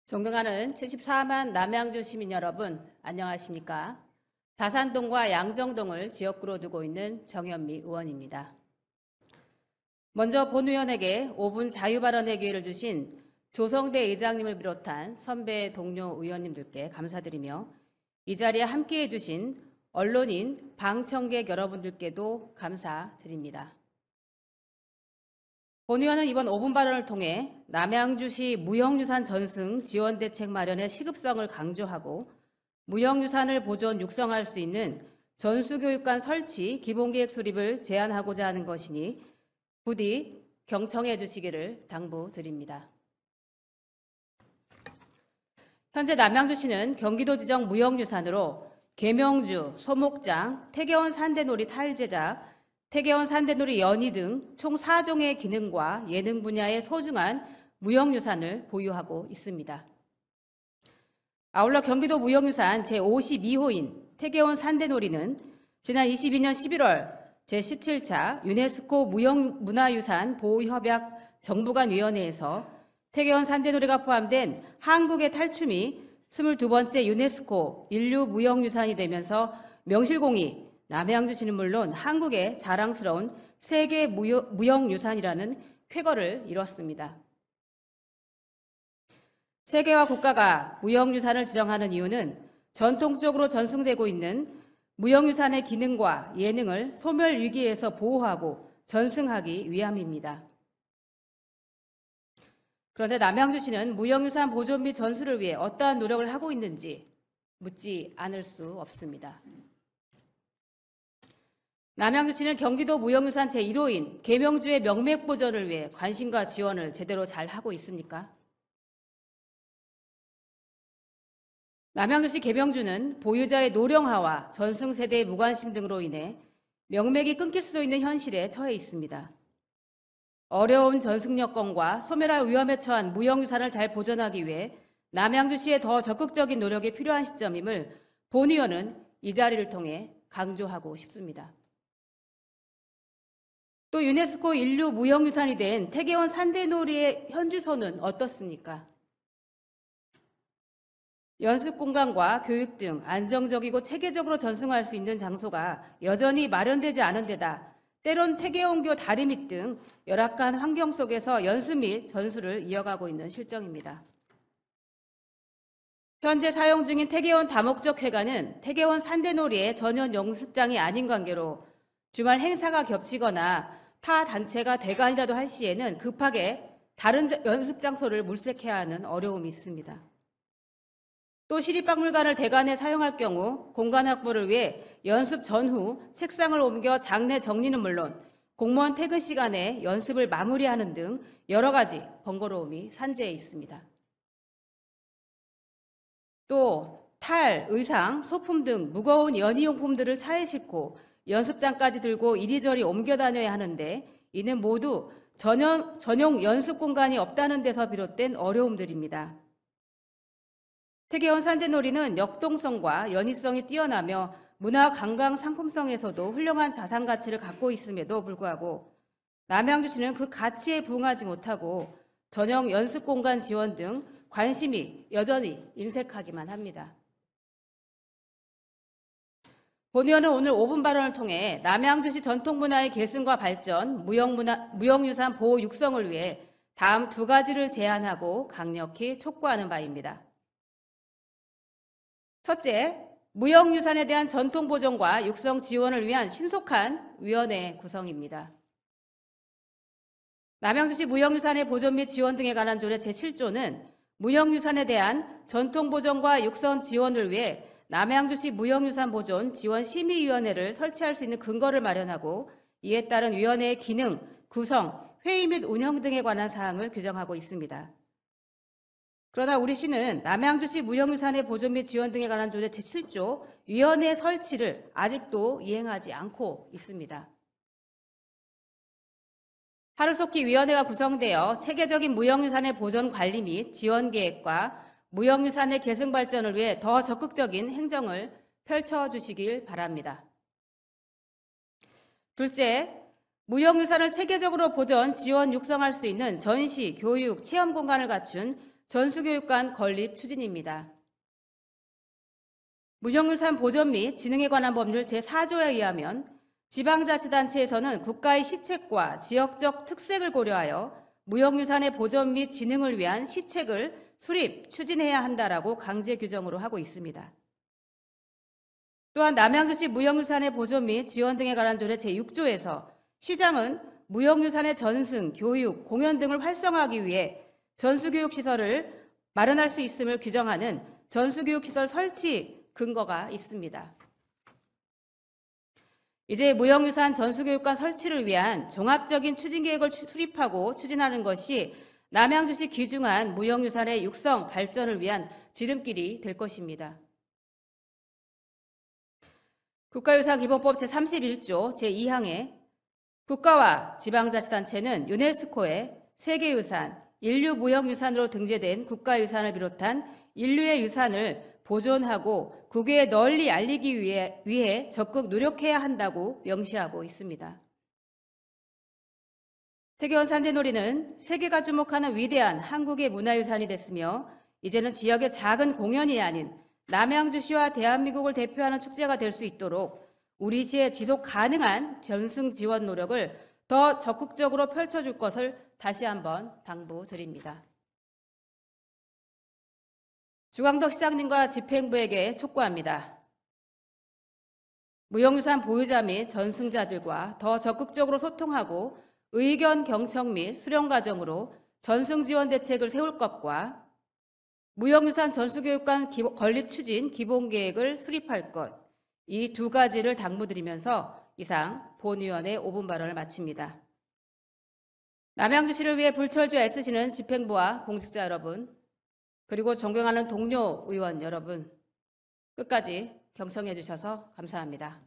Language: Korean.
존경하는 74만 남양주 시민 여러분, 안녕하십니까? 다산동과 양정동을 지역구로 두고 있는 정현미 의원입니다. 먼저 본 의원에게 5분 자유발언의 기회를 주신 조성대 의장님을 비롯한 선배 동료 의원님들께 감사드리며 이 자리에 함께해 주신 언론인, 방청객 여러분들께도 감사드립니다. 본 의원은 이번 5분 발언을 통해 남양주시 무형유산 전승 지원 대책 마련의 시급성을 강조하고 무형유산을 보존 육성할 수 있는 전수교육관 설치 기본계획 수립을 제안하고자 하는 것이니 부디 경청해 주시기를 당부드립니다. 현재 남양주시는 경기도 지정 무형유산으로 계명주, 소목장, 태계원 산대놀이 타일제작, 태계원 산대놀이 연희 등 총 4종의 기능과 예능 분야의 소중한 무형유산을 보유하고 있습니다. 아울러 경기도 무형유산 제52호인 태계원 산대놀이는 지난 22년 11월 제17차 유네스코 무형문화유산 보호협약 정부간위원회에서 태계원 산대놀이가 포함된 한국의 탈춤이 22번째 유네스코 인류 무형유산이 되면서 명실공히 남양주시는 물론 한국의 자랑스러운 세계 무형유산이라는 쾌거를 이뤘습니다. 세계와 국가가 무형유산을 지정하는 이유는 전통적으로 전승되고 있는 무형유산의 기능과 예능을 소멸 위기에서 보호하고 전승하기 위함입니다. 그런데 남양주시는 무형유산 보존 및 전수를 위해 어떠한 노력을 하고 있는지 묻지 않을 수 없습니다. 남양주시는 경기도 무형유산 제1호인 계명주의 명맥 보존을 위해 관심과 지원을 제대로 잘 하고 있습니까? 남양주시 계명주는 보유자의 노령화와 전승세대의 무관심 등으로 인해 명맥이 끊길 수 있는 현실에 처해 있습니다. 어려운 전승 여건과 소멸할 위험에 처한 무형유산을 잘 보존하기 위해 남양주시의 더 적극적인 노력이 필요한 시점임을 본 의원은 이 자리를 통해 강조하고 싶습니다. 또 유네스코 인류 무형유산이 된 태계원 산대놀이의 현주소는 어떻습니까? 연습 공간과 교육 등 안정적이고 체계적으로 전승할 수 있는 장소가 여전히 마련되지 않은 데다 때론 태계원교 다리 밑 등 열악한 환경 속에서 연습 및 전수를 이어가고 있는 실정입니다. 현재 사용 중인 태계원 다목적 회관은 태계원 산대놀이의 전용 연습장이 아닌 관계로 주말 행사가 겹치거나 타 단체가 대관이라도 할 시에는 급하게 다른 연습 장소를 물색해야 하는 어려움이 있습니다. 또 시립박물관을 대관에 사용할 경우 공간 확보를 위해 연습 전후 책상을 옮겨 장내 정리는 물론 공무원 퇴근 시간에 연습을 마무리하는 등 여러 가지 번거로움이 산재해 있습니다. 또 탈, 의상, 소품 등 무거운 연희용품들을 차에 싣고 연습장까지 들고 이리저리 옮겨 다녀야 하는데 이는 모두 전용 연습 공간이 없다는 데서 비롯된 어려움들입니다. 태계원 산대놀이는 역동성과 연희성이 뛰어나며 문화 관광 상품성에서도 훌륭한 자산 가치를 갖고 있음에도 불구하고 남양주시는 그 가치에 부응하지 못하고 전용 연습 공간 지원 등 관심이 여전히 인색하기만 합니다. 본 의원은 오늘 5분 발언을 통해 남양주시 전통문화의 계승과 발전, 무형유산 보호 육성을 위해 다음 두 가지를 제안하고 강력히 촉구하는 바입니다. 첫째, 무형유산에 대한 전통보존과 육성 지원을 위한 신속한 위원회 구성입니다. 남양주시 무형유산의 보존 및 지원 등에 관한 조례 제7조는 무형유산에 대한 전통보존과 육성 지원을 위해 남양주시 무형유산 보존 지원 심의위원회를 설치할 수 있는 근거를 마련하고 이에 따른 위원회의 기능, 구성, 회의 및 운영 등에 관한 사항을 규정하고 있습니다. 그러나 우리 시는 남양주시 무형유산의 보존 및 지원 등에 관한 조례 제7조 위원회 설치를 아직도 이행하지 않고 있습니다. 하루속히 위원회가 구성되어 체계적인 무형유산의 보존 관리 및 지원 계획과 무형유산의 계승 발전을 위해 더 적극적인 행정을 펼쳐주시길 바랍니다. 둘째, 무형유산을 체계적으로 보존, 지원, 육성할 수 있는 전시, 교육, 체험 공간을 갖춘 전수교육관 건립 추진입니다. 무형유산 보존 및 진흥에 관한 법률 제4조에 의하면 지방자치단체에서는 국가의 시책과 지역적 특색을 고려하여 무형유산의 보존 및 진흥을 위한 시책을 수립, 추진해야 한다라고 강제 규정으로 하고 있습니다. 또한 남양주시 무형유산의 보존 및 지원 등에 관한 조례 제6조에서 시장은 무형유산의 전승, 교육, 공연 등을 활성화하기 위해 전수교육시설을 마련할 수 있음을 규정하는 전수교육시설 설치 근거가 있습니다. 이제 무형유산 전수교육관 설치를 위한 종합적인 추진계획을 수립하고 추진하는 것이 남양주시 귀중한 무형유산의 육성, 발전을 위한 지름길이 될 것입니다. 국가유산기본법 제31조 제2항에 국가와 지방자치단체는 유네스코의 세계유산, 인류무형유산으로 등재된 국가유산을 비롯한 인류의 유산을 보존하고 국외에 널리 알리기 위해 적극 노력해야 한다고 명시하고 있습니다. 태계원 산대놀이는 세계가 주목하는 위대한 한국의 문화유산이 됐으며 이제는 지역의 작은 공연이 아닌 남양주시와 대한민국을 대표하는 축제가 될 수 있도록 우리 시의 지속 가능한 전승 지원 노력을 더 적극적으로 펼쳐줄 것을 다시 한번 당부드립니다. 주광덕 시장님과 집행부에게 촉구합니다. 무형유산 보유자 및 전승자들과 더 적극적으로 소통하고 의견 경청 및 수렴 과정으로 전승 지원 대책을 세울 것과 무형유산 전수교육관 건립 추진 기본계획을 수립할 것, 이 두 가지를 당부드리면서 이상 본위원회 5분 발언을 마칩니다. 남양주시를 위해 불철주 애쓰시는 집행부와 공직자 여러분, 그리고 존경하는 동료 의원 여러분, 끝까지 경청해 주셔서 감사합니다.